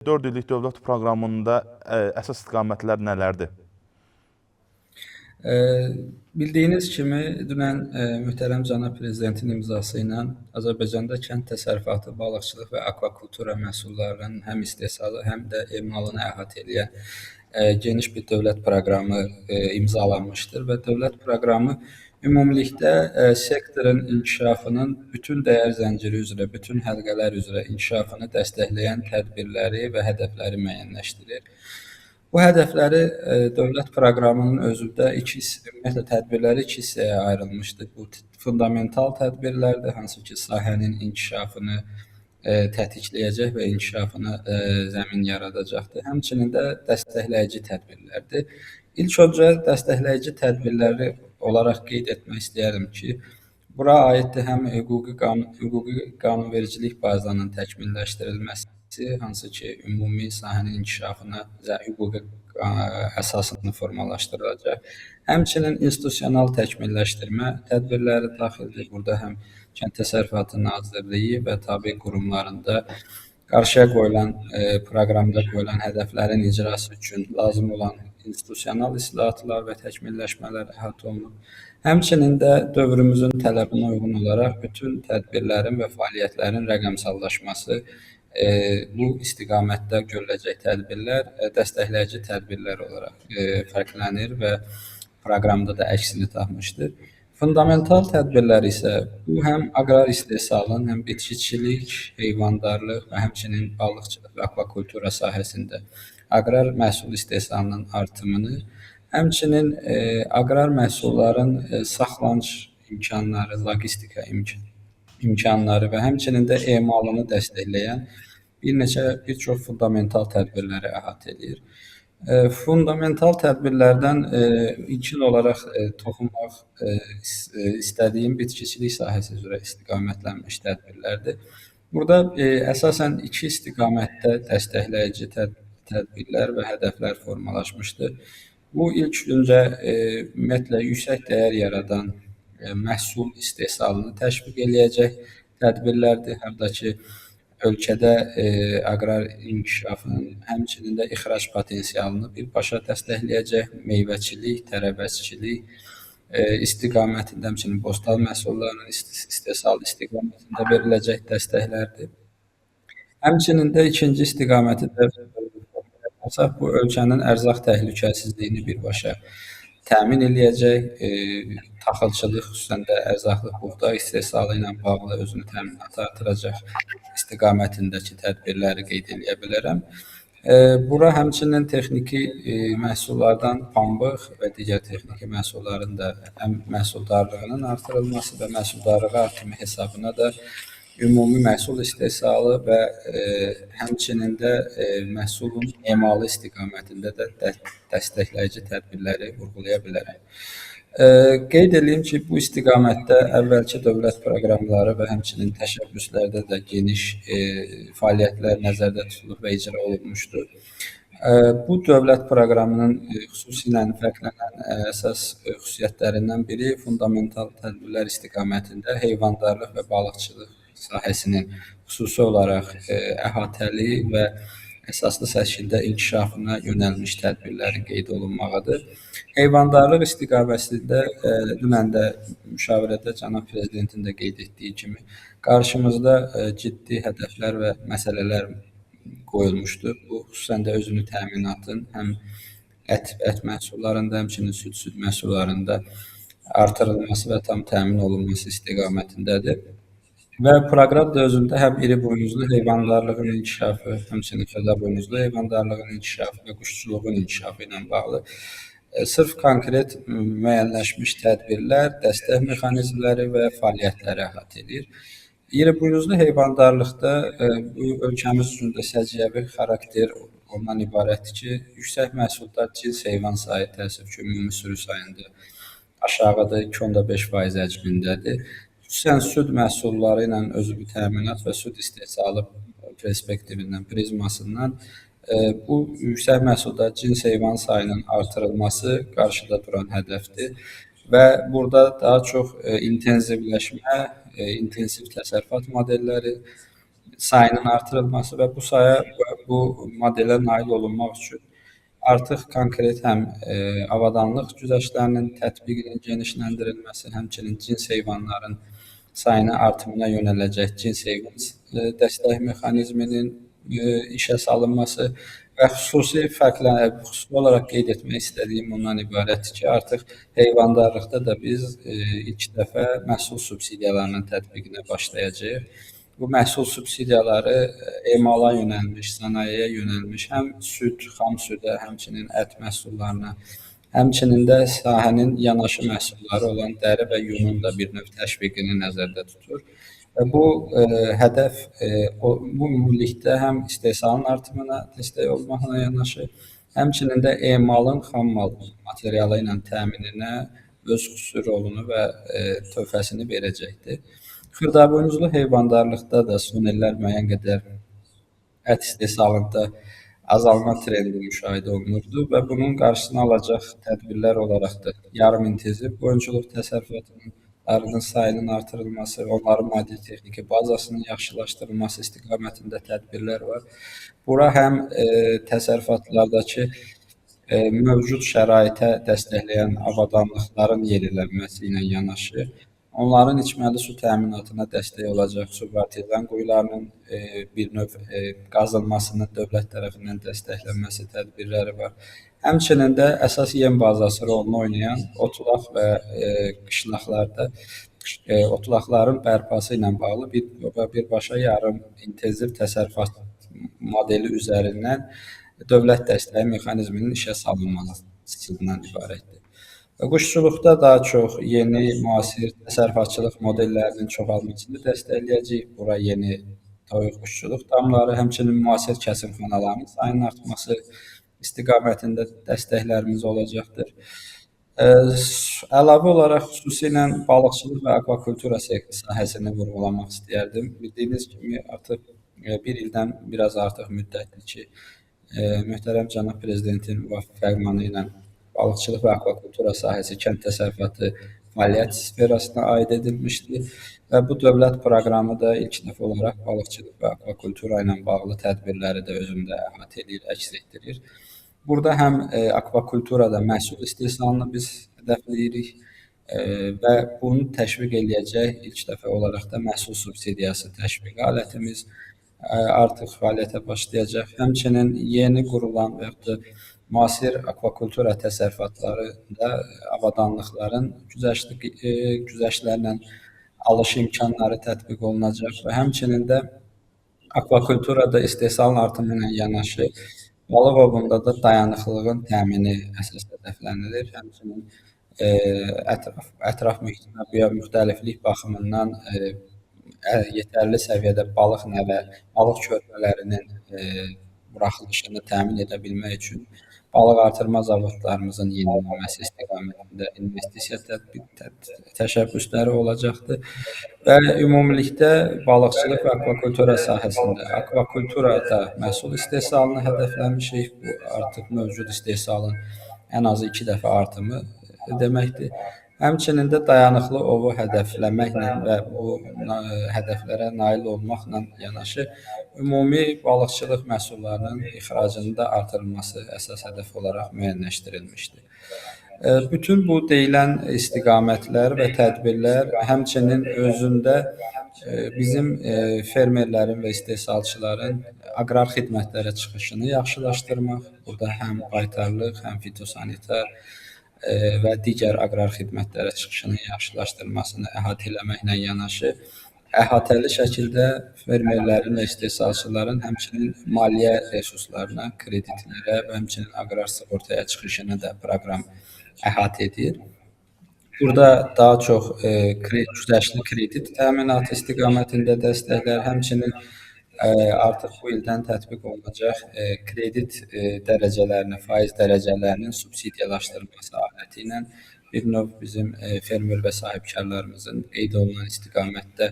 4 illik dövlət proqramında əsas istiqamətlər nələrdir? Bildiyiniz kimi, dünən möhtərəm cənab prezidentin imzası ilə Azərbaycanda kənd təsərrüfatı, balıqçılıq və akvakultura məhsullarının həm istehsalı, həm də emalını əhatə edən geniş bir dövlət proqramı imzalanmışdır və dövlət proqramı ümumilikdə sektorun inkişafının bütün dəyər zənciri üzrə, bütün həlqələr üzrə inkişafını dəstəkləyən tədbirləri və hədəfləri müəyyənləşdirir. Bu hədəfləri dövlət proqramının özündə ümumiyyətlə tədbirləri iki hissəyə ayrılmışdır. Bu fundamental tədbirlərdir, hansı ki, sahənin inkişafını tətikləyəcək və inkişafına zəmin yaradacaqdır. Həmçinin də dəstəkləyici tədbirlərdir. İlk öncə dəstəkləyici tədbirləri olaraq qeyd etmək istəyərəm ki, bura aiddir həm hüquqi qanunvericilik bazasının təkmilləşdirilməsi, hansı ki, ümumi sahənin inkişafına hüquqi əsasını formalaşdırılacaq. Həmçinin institusional təkmilləşdirmə tədbirləri daxildir. Burada həm Kənd Təsərrüfatı Nazirliyi və tabe qurumlarında qarşıya qoyulan, proqramda qoyulan hədəflərin icrası üçün lazım olan institusional islahatlar və təkmilləşmələr əhatə olunub. Həmçinin də dövrümüzün tələbinə uyğun olaraq bütün tədbirlərin və fəaliyyətlərin rəqəmsallaşması bu istiqamətdə görüləcək tədbirlər dəstəkləyici tədbirlər olaraq fərqlənir və proqramda da əksini tapmışdır. Fundamental tədbirlər isə bu həm aqrar istehsalın, həm bitkiçilik, heyvandarlıq və həmçinin balıqçılıq və akvakultura sahəsində aqrar məhsul istehsalının artımını, həmçinin aqrar məhsulların saxlanış imkanları, logistika imkanları və həmçinin də emalını dəstəkləyən bir çox fundamental tədbirləri əhatə edir. Fundamental tədbirlərdən ilkin olaraq toxunmaq istədiyim bitkiçilik sahəsi üzrə istiqamətlənmiş tədbirlərdir. Burada əsasən iki istiqamətdə dəstəkləyici tədbirlər və hədəflər formalaşmışdır. Bu ilk öncə ümumiyyətlə yüksək dəyər yaradan məhsul istehsalını təşviq eləyəcək tədbirlərdir. Harda ki, ölkədə aqrar inkişafının, həmçinin də ixrac potensialını birbaşa dəstəkləyəcək meyvəçilik, tərəvəzçilik istiqamətində, həmçinin bostan məhsullarının istehsalı istiqamətində veriləcək dəstəklərdir. Həmçinin də ikinci istiqaməti də bu ölkənin ərzaq təhlükəsizliyini birbaşa təmin eləyəcək, taxılçılıq, xüsusən də ərzaqlı buğda istehsalı ilə bağlı özünü təminatı artıracaq istiqamətindəki tədbirləri qeyd eləyə bilərəm. Bura həmçinin texniki məhsullardan pambıq və digər texniki məhsulların da həm məhsuldarlığının artırılması və məhsuldarlığı artımı hesabına da ümumi məhsul istehsalı və həmçinin də məhsulun emalı istiqamətində də dəstəkləyici tədbirləri vurğulaya bilərəm. Qeyd edeyim ki, bu istiqamətdə əvvəlki dövlət proqramları və həmçinin təşəbbüslərdə də geniş fəaliyyətlər nəzərdə tutulub və icra olunmuşdur. Bu dövlət proqramının xüsusilə fərqlənən əsas xüsusiyyətlərindən biri fundamental tədbirlər istiqamətində heyvandarlıq və balıqçılıq sahəsinin xüsusi olaraq əhatəli və əsaslı şəkildə inkişafına yönəlmiş tədbirlərin qeyd olunmağıdır. Heyvandarlıq istiqamətində dünən də müşavirədə cənab prezidentin də qeyd etdiyi kimi qarşımızda ciddi hədəflər və məsələlər qoyulmuşdur. Bu xüsusən də özünü təminatın həm ət məhsullarında, həmçinin süd məhsullarında artırılması və tam təmin olunması istiqamətindədir. Və proqram da özündə həm iri buynuzlu heyvandarlığın inkişafı, həmçinin xırda buynuzlu heyvandarlığın inkişafı və quşçuluğun inkişafı ilə bağlı sırf konkret müəyyənləşmiş tədbirlər, dəstək mexanizmləri və fəaliyyətləri əhatə edir. İri buynuzlu heyvandarlıqda bu ölkəmiz üçün də səciyyəvi xarakter ondan ibarətdir ki, yüksək məhsuldar cins heyvan sayı təəssüf ki, ümumi sürü sayında aşağıda 2.5% həcmindədir. Xüsusən süd məhsulları ilə özü təminat və süd istehsalı perspektivindən, prizmasından bu yüksək məhsuldar cins heyvan sayının artırılması qarşıda duran hədəfdir və burada daha çox intensivləşmə, intensiv təsərrüfat modelləri sayının artırılması və bu modelə nail olunmaq üçün artıq konkret həm avadanlıq güzəştlərinin tətbiqinin genişləndirilməsi, həmçinin cins heyvanların sayının artımına yönələcək cins heyvan dəstək mexanizminin işə salınması və xüsusi olaraq qeyd etmək istədiyim ondan ibarətdir ki, artıq heyvandarlıqda da biz ilk dəfə məhsul subsidiyalarının tətbiqinə başlayacağıq. Bu məhsul subsidiyaları emala yönəlmiş, sənayeyə yönəlmiş həm süd, xam südə, həmçinin ət məhsullarına, həmçinin də sahənin yanaşı məhsulları olan dəri və yunun da bir növ təşviqini nəzərdə tutur. Və bu hədəf bu ümumilikdə həm istehsalın artımına dəstək olmaqla yanaşı, həmçinin də emalın xam mal materialı ilə təmininə öz xüsusi rolunu və töhfəsini verəcəkdir. Xırdabuynuzlu heyvandarlıqda da son illər müəyyən qədər ət istehsalında azalma trendi müşahidə olunurdu və bunun qarşısını alacaq tədbirlər olaraq da yarım intensiv qoyunçuluq təsərrüfatlarının sayının artırılması, onların maddi-texniki bazasının yaxşılaşdırılması istiqamətində tədbirlər var. Bura həm təsərrüfatlardakı mövcud şəraitə dəstəkləyən avadanlıqların yenilənməsi ilə yanaşı, onların içməli su təminatına dəstək olacaq subartezan quyularının bir növ qazılmasının dövlət tərəfindən dəstəklənməsi tədbirləri var. Həmçinin də əsas yem bazası rolunu oynayan otlaq və qışlaqlarda otlaqların bərpası ilə bağlı birbaşa yarım intensiv təsərrüfat modeli üzərindən dövlət dəstəyi mexanizminin işə salınmasından ibarətdir. Quşçuluqda daha çox yeni, müasir təsərrüfatçılıq modellərinin çoxalmasını dəstəkləyəcəyik. Bura yeni toyuq quşçuluq damları, həmçinin müasir kəsimxanaların sayının artması istiqamətində dəstəklərimiz olacaqdır. Əlavə olaraq xüsusilə balıqçılıq və akvakultura sahəsini vurğulamaq istəyərdim. Bildiyiniz kimi artıq bir ildən biraz artıq müddətdir ki, möhtərəm cənab prezidentin müvafiq fərmanı ilə balıqçılıq və akvakultura sahəsi kənd təsərrüfatı fəaliyyət sferasına aid edilmişdir və bu dövlət proqramı da ilk dəfə olaraq balıqçılıq və akvakultura ilə bağlı tədbirləri də özündə əhatə edir, əks etdirir. Burada həm akvakulturada məhsul istehsalını biz hədəfləyirik və bunu təşviq eləyəcək ilk dəfə olaraq da məhsul subsidiyası təşviqi alətimiz artıq fəaliyyətə başlayacaq. Həmçinin yeni qurulan və yaxud da müasir akvakultura təsərrüfatlarında avadanlıqların güzəştlərlə alış imkanları tətbiq olunacaq və həmçinin də akvakulturada istehsalın artımı ilə yanaşı balıq ovunda da dayanıqlığın təmini əsas hədəflənilir. Həmçinin ətraf mühitinə biomüxtəliflik baxımından yetərli səviyyədə balıq nəvə, balıq körpələrinin buraxılışını təmin edə bilmək üçün balıq artırma zavodlarımızın yenilənməsi istiqamətində investisiya təşəbbüsləri olacaqdır və ümumilikdə balıqçılıq və akvakultura sahəsində akvakulturada məhsul istehsalını hədəfləmişik. Bu artıq mövcud istehsalın ən azı 2 dəfə artımı deməkdir. Həmçinin də dayanıqlı ovu hədəfləməklə və bu hədəflərə nail olmaqla yanaşı ümumi balıqçılıq məhsullarının ixracının da artırılması əsas hədəf olaraq müəyyənləşdirilmişdir. Bütün bu deyilən istiqamətlər və tədbirlər həmçinin özündə bizim fermerlərin və istehsalçıların aqrar xidmətlərə çıxışını yaxşılaşdırmaq, burada həm baytarlıq, həm fitosanitar və digər aqrar xidmətlərə çıxışının yaxşılaşdırılmasını əhatə eləməklə yanaşı, əhatəli şəkildə fermerlərin və istehsalçıların həmçinin maliyyə resurslarına, kreditlərə və həmçinin aqrar sığortaya çıxışını da proqram əhatə edir. Burada daha çox güzəştli kredit təminatı istiqamətində dəstəklər, həmçinin artıq bu ildən tətbiq olunacaq kredit dərəcələrini, faiz dərəcələrinin subsidiyalaşdırılması aləti ilə bir növ bizim fermer və sahibkarlarımızın qeyd olunan istiqamətdə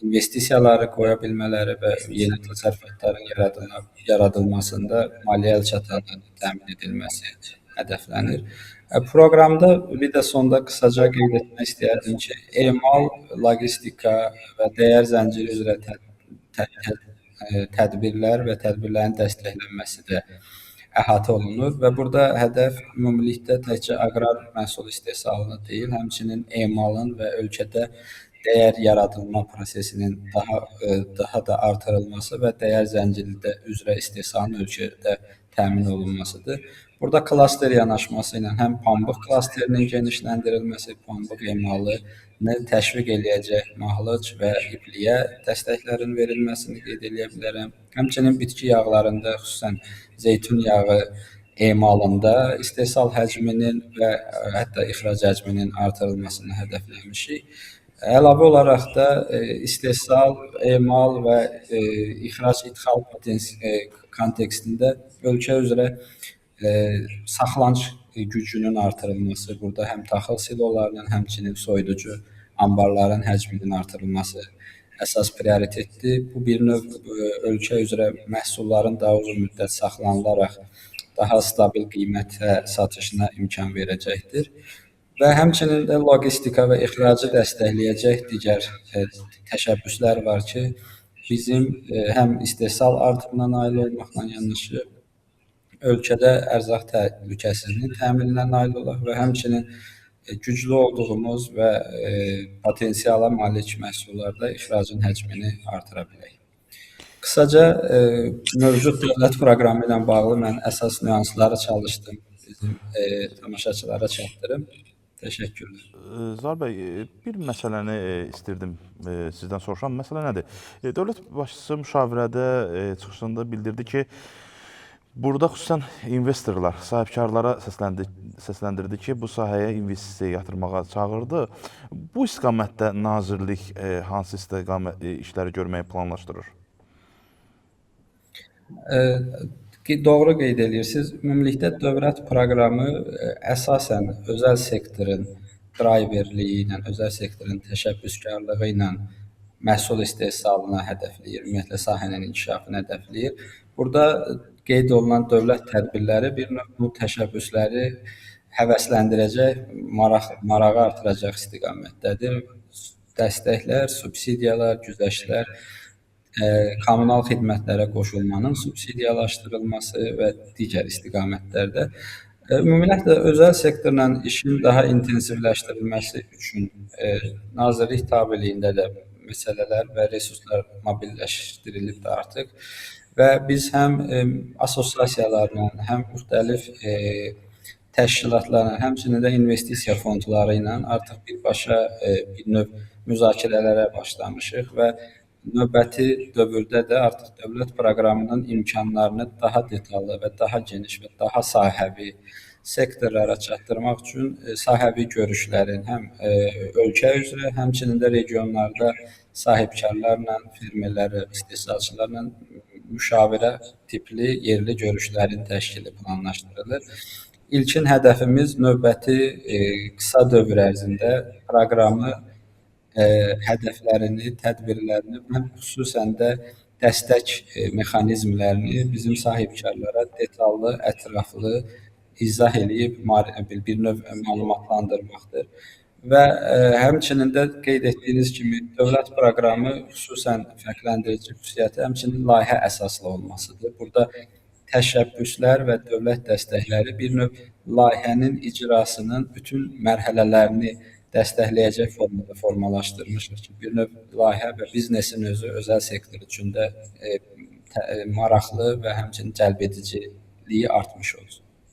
investisiyaları qoya bilmələri və yeni təsərrüfatların yaradılmasında maliyyə əlçatanlığının təmin edilməsi hədəflənir. Proqramda bir də sonda qısaca qeyd etmək istəyərdim ki, emal, logistika və dəyər zənciri üzrə tədbirlər və tədbirlərin dəstəklənməsi də əhatə olunur və burada hədəf ümumilikdə təkcə aqrar məhsul istehsalını deyil, həmçinin emalın və ölkədə dəyər yaradılma prosesinin daha da artırılması və dəyər zənciri üzrə istehsalın ölkədə təmin olunmasıdır. Burada klaster yanaşması ilə həm pambıq klasterinin genişləndirilməsi, pambıq emalını təşviq eləyəcək mahluc və ipliyə dəstəklərin verilməsini qeyd edə bilərəm. Həmçinin bitki yağlarında, xüsusən zeytun yağı emalında istehsal həcminin və hətta ixrac həcminin artırılmasını hədəfləmişik. Əlavə olaraq da istehsal, emal və ixrac-idxal kontekstində ölkə üzrə saxlanıc gücünün artırılması, burada həm taxıl silolarının, həmçinin soyuducu anbarların həcminin artırılması əsas prioritetdir. Bu bir növ ölkə üzrə məhsulların daha uzun müddət saxlanılaraq daha stabil qiymətə satışına imkan verəcəkdir. Və həmçinin də logistika və ixracı dəstəkləyəcək digər təşəbbüslər var ki, bizim həm istehsal artımına nail olmaqla yanaşı ölkədə ərzaq təhlükəsizliyinin təminine nail olaq və həmçinin güclü olduğumuz və potensiala malik məhsullarda ixracın həcmini artıra bilək. Qısaca mövcud dövlət proqramı ilə bağlı mən əsas nüansları çalışdım, bizim tamaşaçılara çatdırım. Təşəkkürlər. Zahir bəy, bir məsələni istirdim sizdən soruşam. Məsələ nədir? Dövlət başçısı müşavirədə çıxışında bildirdi ki, burada xüsusən investorlar, sahibkarlara səsləndirdi ki, bu sahəyə investisiya yatırmağa çağırdı. Bu istiqamətdə nazirlik hansı işləri görməyi planlaşdırır? Doğru qeyd edirsiniz. Ümumilikdə dövlət proqramı əsasən özəl sektorun driverliyi ilə, özəl sektorun təşəbbüskarlığı ilə məhsul istehsalına hədəfləyir, ümumiyyətlə sahənin inkişafını hədəfləyir. Burada qeyd olunan dövlət tədbirləri bir növ bu təşəbbüsləri həvəsləndirəcək, marağı artıracaq istiqamətdədir. Dəstəklər, subsidiyalar, güzəştlər, kommunal xidmətlərə qoşulmanın subsidiyalaşdırılması və digər istiqamətlərdə. Ümumiyyətlə, özəl sektorla işin daha intensivləşdirilməsi üçün nazirlik tabeliyində də məsələlər və resurslar mobilləşdirilibdir artıq və biz həm assosiasiyalarla, həm müxtəlif təşkilatlarla, həmçinin də investisiya fondları ilə artıq birbaşa bir növ müzakirələrə başlamışıq və növbəti dövrdə də artıq dövlət proqramının imkanlarını daha detallı və daha geniş və daha sahəvi sektorlara çatdırmaq üçün sahəvi görüşlərin həm ölkə üzrə, həmçinin də regionlarda sahibkarlarla, fermerlərlə, istehsalçılarla müşavirə tipli yerli görüşlərin təşkili planlaşdırılır. İlkin hədəfimiz növbəti qısa dövr ərzində proqramı hədəflərini, tədbirlərini və xüsusən də dəstək mexanizmlərini bizim sahibkarlara detallı, ətraflı izah eləyib bir növ məlumatlandırmaqdır. Və həmçinin də qeyd etdiyiniz kimi dövlət proqramı xüsusən fərqləndirici xüsusiyyəti həmçinin layihə əsaslı olmasıdır. Burada təşəbbüslər və dövlət dəstəkləri bir növ layihənin icrasının bütün mərhələlərini dəstəkləyəcək formada formalaşdırmışıq ki, bir növ layihə və biznesin özü özəl sektor üçün də maraqlı və həmçinin cəlbediciliyi artmış olsun.